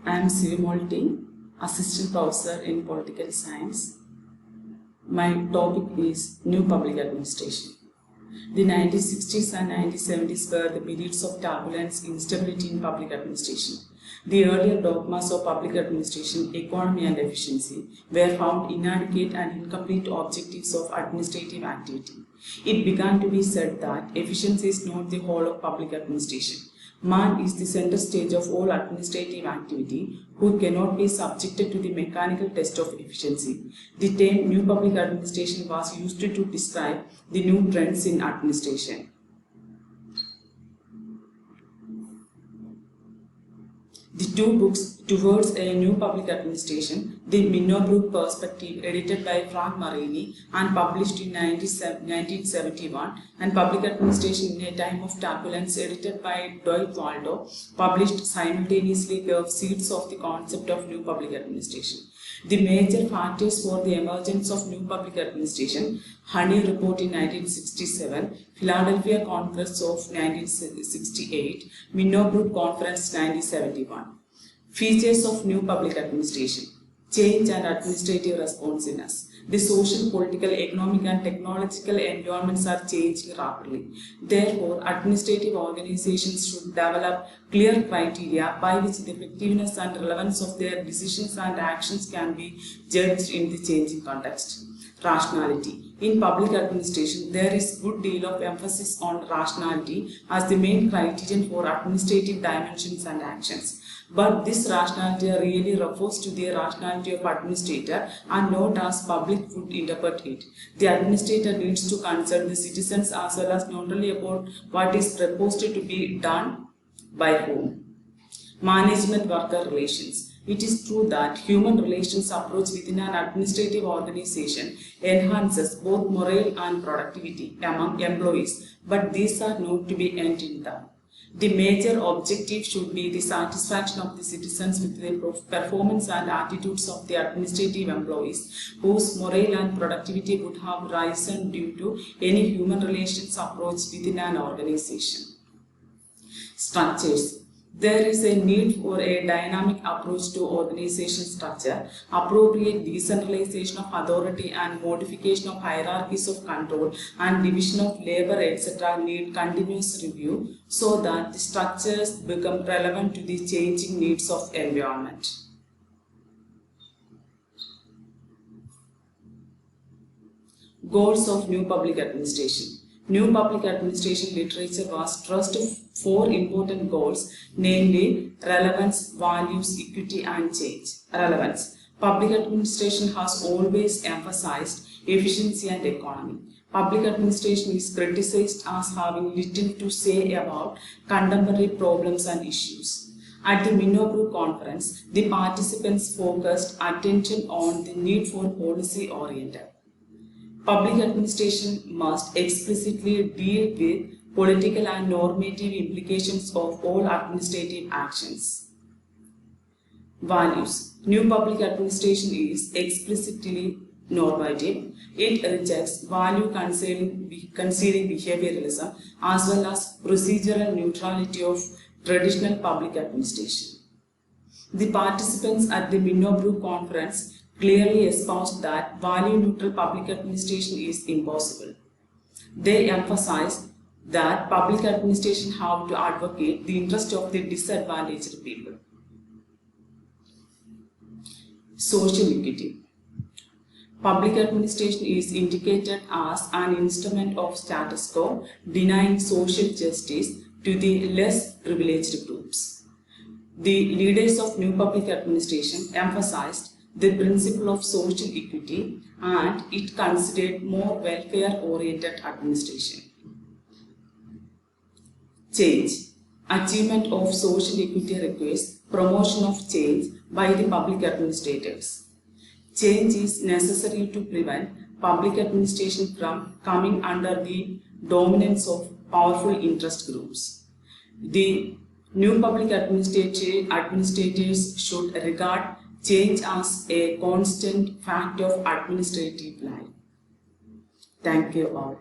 I am Sivamolti, Assistant Professor in Political Science. My topic is New Public Administration. The 1960s and 1970s were the periods of turbulence, instability in public administration. The earlier dogmas of public administration, economy and efficiency, were found inadequate and incomplete objectives of administrative activity. It began to be said that efficiency is not the whole of public administration. Man is the center stage of all administrative activity, who cannot be subjected to the mechanical test of efficiency. The term New Public Administration was used to describe the new trends in administration. The two books, Towards a New Public Administration, The Minnowbrook Perspective, edited by Frank Marini and published in 1971, and Public Administration in a Time of Turbulence, edited by Dwight Waldo, published simultaneously, gave seeds of the concept of New Public Administration. The major factors for the emergence of New Public Administration: Honey Report in 1967, Philadelphia Congress of 1968, Minnowbrook Conference 1971. Features of New Public Administration: change and administrative responsiveness. The social, political, economic and technological environments are changing rapidly. Therefore, administrative organizations should develop clear criteria by which the effectiveness and relevance of their decisions and actions can be judged in the changing context. Rationality. In public administration, there is a good deal of emphasis on rationality as the main criterion for administrative dimensions and actions. But this rationality really refers to the rationality of administrator and not as public would interpret it. The administrator needs to concern the citizens as well as not only about what is proposed to be done by whom. Management-worker relations. It is true that human relations approach within an administrative organization enhances both morale and productivity among employees, but these are not to be end in them. The major objective should be the satisfaction of the citizens with the performance and attitudes of the administrative employees, whose morale and productivity would have risen due to any human relations approach within an organization. Structures. There is a need for a dynamic approach to organization structure. Appropriate decentralization of authority and modification of hierarchies of control and division of labor, etc. need continuous review so that the structures become relevant to the changing needs of environment. Goals of New Public Administration. New Public Administration literature was stressed four important goals, namely relevance, values, equity and change. Relevance. Public administration has always emphasized efficiency and economy. Public administration is criticized as having little to say about contemporary problems and issues. At the Minnowbrook Conference, the participants focused attention on the need for policy-oriented. Public administration must explicitly deal with political and normative implications of all administrative actions. Values. New public administration is explicitly normative. It rejects value concealing behavioralism as well as procedural neutrality of traditional public administration. The participants at the Minnowbrook Conference clearly espoused that value-neutral public administration is impossible. They emphasized that public administration have to advocate the interest of the disadvantaged people. Social equity. Public administration is indicated as an instrument of status quo, denying social justice to the less privileged groups. The leaders of New Public Administration emphasized the principle of social equity and it considered more welfare-oriented administration. Change. Achievement of social equity requires promotion of change by the public administrators. Change is necessary to prevent public administration from coming under the dominance of powerful interest groups. The new public administrators should regard change as a constant fact of administrative life. Thank you all.